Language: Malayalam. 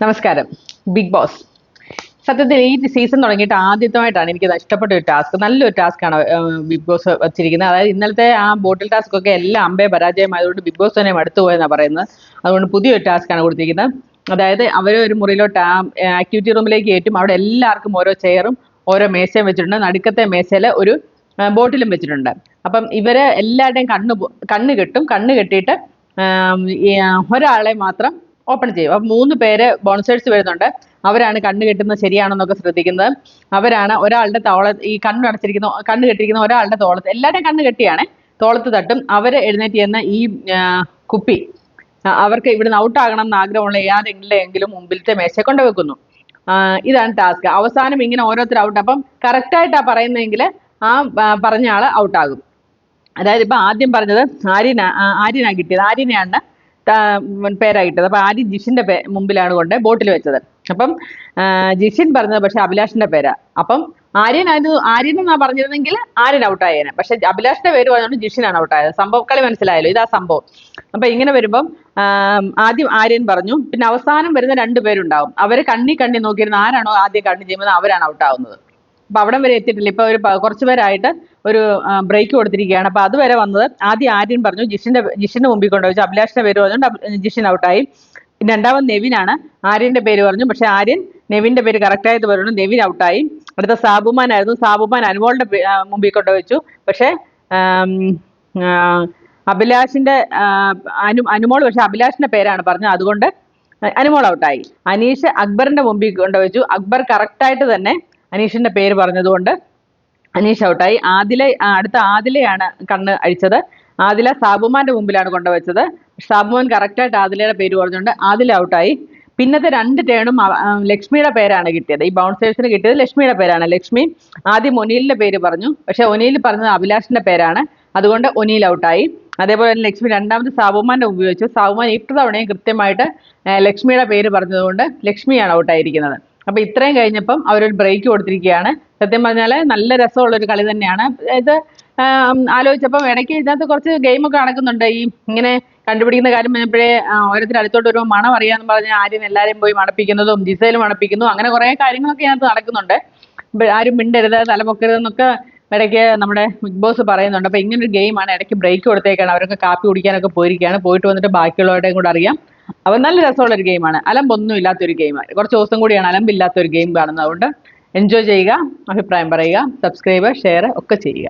നമസ്കാരം. ബിഗ് ബോസ് സത്യത്തിൽ ഈ സീസൺ തുടങ്ങിയിട്ട് ആദ്യമായിട്ടാണ് എനിക്ക് ഇഷ്ടപ്പെട്ട ഒരു ടാസ്ക്. നല്ലൊരു ടാസ്ക്കാണ് ബിഗ് ബോസ് വച്ചിരിക്കുന്നത്. അതായത് ഇന്നലത്തെ ആ ബോട്ടിൽ ടാസ്ക് ഒക്കെ എല്ലാം അമ്പേ പരാജയമായതുകൊണ്ട് ബിഗ് ബോസ് തന്നെ മടുത്തു പോയെന്നാണ് പറയുന്നത്. അതുകൊണ്ട് പുതിയൊരു ടാസ്ക്കാണ് കൊടുത്തിരിക്കുന്നത്. അതായത് അവർ ഒരു മുറിയിലോട്ട് ആക്ടിവിറ്റി റൂമിലേക്ക് കയറ്റും. അവിടെ എല്ലാവർക്കും ഓരോ ചെയറും ഓരോ മേശയും വെച്ചിട്ടുണ്ട്. നടുക്കത്തെ മേശയിൽ ഒരു ബോട്ടിലും വെച്ചിട്ടുണ്ട്. അപ്പം ഇവരെ എല്ലാവരുടെയും കണ്ണ് കെട്ടും. കണ്ണ് കെട്ടിയിട്ട് ഒരാളെ മാത്രം ഓപ്പൺ ചെയ്യും. അപ്പം 3 പേര് ബോൺസേഴ്സ് വരുന്നുണ്ട്. അവരാണ് കണ്ണ് കെട്ടുന്നത് ശരിയാണെന്നൊക്കെ ശ്രദ്ധിക്കുന്നത്. അവരാണ് ഒരാളുടെ ഈ കണ്ണ് കെട്ടിയിരിക്കുന്ന ഒരാളുടെ തോളത്ത്, എല്ലാവരുടെയും കണ്ണ് കെട്ടിയാണ്, തോളത്ത് തട്ടും. അവർ എഴുന്നേറ്റ് ചെന്ന ഈ കുപ്പി അവർക്ക് ഇവിടുന്ന് ഔട്ടാകണം എന്ന് ആഗ്രഹമുള്ള ആരെങ്കിലും മുമ്പിലത്തെ മേശ കൊണ്ട് വെക്കുന്നു. ഇതാണ് ടാസ്ക്. അവസാനം ഇങ്ങനെ ഓരോരുത്തർ ഔട്ട്. അപ്പം കറക്റ്റായിട്ടാണ് പറയുന്നതെങ്കിൽ ആ പറഞ്ഞ ആള് ഔട്ടാകും. അതായത് ഇപ്പം ആദ്യം പറഞ്ഞത് ആര്യനാ കിട്ടിയത്. ആര്യനെയാണ് പേരായിട്ടത്. അപ്പം ആദ്യം ജിഷിന്റെ മുമ്പിലാണ് കൊണ്ട് ബോട്ടിൽ വെച്ചത്. അപ്പം ജിഷിൻ പറഞ്ഞത് പക്ഷെ അഭിലാഷിന്റെ പേരാ. അപ്പം ആര്യൻ എന്നാ പറഞ്ഞിരുന്നെങ്കിൽ ആര്യൻ ഔട്ടായേനെ. പക്ഷെ അഭിലാഷിന്റെ പേര് പറഞ്ഞുകൊണ്ട് ജിഷിനാണ് ഔട്ടായത്. കളി മനസ്സിലായല്ലോ, ഇതാ സംഭവം. അപ്പൊ ഇങ്ങനെ വരുമ്പം ആദ്യം ആര്യൻ പറഞ്ഞു. പിന്നെ അവസാനം വരുന്ന 2 പേരുണ്ടാവും. അവര് കണ്ണി നോക്കിയിരുന്ന ആരാണോ ആദ്യം കണ്ണി ചെയ്യുന്നത് അവരാണ് ഔട്ടാവുന്നത്. അപ്പൊ അവിടം വരെ എത്തിയിട്ടില്ല. ഇപ്പൊ ഒരു കുറച്ചു പേരായിട്ട് ഒരു ബ്രേക്ക് കൊടുത്തിരിക്കുകയാണ്. അപ്പൊ അതുവരെ വന്നത് ആദ്യം ആര്യൻ പറഞ്ഞു, ജിഷിന്റെ മുമ്പിൽ കൊണ്ടുവച്ചു. അഭിലാഷിന്റെ പേര് പറഞ്ഞു, ജിഷിൻ ഔട്ടായി. പിന്നെ രണ്ടാമത് നെവിനാണ്. ആര്യന്റെ പേര് പറഞ്ഞു, പക്ഷെ ആര്യൻ നെവിന്റെ പേര് കറക്റ്റായിട്ട് പറഞ്ഞു, നെവിൻ ഔട്ടായി. അടുത്ത സാബുമാൻ ആയിരുന്നു. സാബുമാൻ അനുമോളുടെ മുമ്പിൽ കൊണ്ടുവച്ചു. പക്ഷെ അഭിലാഷിന്റെ അനുമോൾ പക്ഷെ അഭിലാഷിന്റെ പേരാണ് പറഞ്ഞത്, അതുകൊണ്ട് അനുമോൾ ഔട്ടായി. അനീഷ് അക്ബറിന്റെ മുമ്പിൽ കൊണ്ടുവച്ചു. അക്ബർ കറക്റ്റായിട്ട് തന്നെ അനീഷിന്റെ പേര് പറഞ്ഞതുകൊണ്ട് അനീഷ് ഔട്ടായി. അടുത്ത ആദിലയാണ് കണ്ണ് അഴിച്ചത്. ആദില സാബുമാന്റെ മുമ്പിലാണ് കൊണ്ടുവച്ചത്. സാബുമാൻ കറക്റ്റായിട്ട് ആദിലയുടെ പേര് പറഞ്ഞുകൊണ്ട് ആദില ഔട്ടായി. പിന്നത്തെ 2 ടേണും ലക്ഷ്മിയുടെ പേരാണ് കിട്ടിയത്. ഈ ബൗൺസേഴ്സിന് കിട്ടിയത് ലക്ഷ്മിയുടെ പേരാണ്. ലക്ഷ്മി ആദ്യം ഒനീലിന്റെ പേര് പറഞ്ഞു, പക്ഷെ ഒനീൽ പറഞ്ഞത് അഭിലാഷിന്റെ പേരാണ്, അതുകൊണ്ട് ഒനീൽ ഔട്ടായി. അതേപോലെ തന്നെ ലക്ഷ്മി രണ്ടാമത് സാബുമാന്റെ മുമ്പിൽ വെച്ചു. സാബുമാൻ ഇത്തവണയും കൃത്യമായിട്ട് ലക്ഷ്മിയുടെ പേര് പറഞ്ഞതുകൊണ്ട് ലക്ഷ്മിയാണ് ഔട്ടായിരിക്കുന്നത്. അപ്പൊ ഇത്രയും കഴിഞ്ഞപ്പം അവരൊരു ബ്രേക്ക് കൊടുത്തിരിക്കുകയാണ്. സത്യം പറഞ്ഞാൽ നല്ല രസമുള്ളൊരു കളി തന്നെയാണ് ഇത്. ആലോചിച്ചപ്പം ഇടയ്ക്ക് ഇതിനകത്ത് കുറച്ച് ഗെയിമൊക്കെ നടക്കുന്നുണ്ട്. ഈ ഇങ്ങനെ കണ്ടുപിടിക്കുന്ന കാര്യം പറഞ്ഞപ്പോഴേ ഓരോരുത്തർ അടുത്തോട്ട് വരുമ്പോൾ മണം അറിയാന്ന് പറഞ്ഞ് ആരും എല്ലാവരെയും പോയി മണപ്പിക്കുന്നതും ജിസയിൽ മണപ്പിക്കുന്നു, അങ്ങനെ കുറേ കാര്യങ്ങളൊക്കെ ഇതിനകത്ത് നടക്കുന്നുണ്ട്. ആരും മിണ്ടരുത്, തലമുക്കരുതെന്നൊക്കെ ഇടയ്ക്ക് നമ്മുടെ ബിഗ് ബോസ് പറയുന്നുണ്ട്. അപ്പൊ ഇങ്ങനൊരു ഗെയിമാണ്. ഇടയ്ക്ക് ബ്രേക്ക് കൊടുത്തേക്കാണ്. അവരൊക്കെ കാപ്പി കുടിക്കാനൊക്കെ പോയിരിക്കുകയാണ്. പോയിട്ട് വന്നിട്ട് ബാക്കിയുള്ളവരുടെയും കൂടെ അറിയാം. അപ്പൊ നല്ല രസമുള്ളൊരു ഗെയിമാണ്. അലമ്പൊന്നും ഇല്ലാത്തൊരു ഗെയിമാണ്. കുറച്ച് ദിവസം കൂടിയാണ് അലമ്പില്ലാത്തൊരു ഗെയിം കാണുന്നത്. അതുകൊണ്ട് എൻജോയ് ചെയ്യുക, അഭിപ്രായം പറയുക, സബ്സ്ക്രൈബ്, ഷെയർ ഒക്കെ ചെയ്യുക.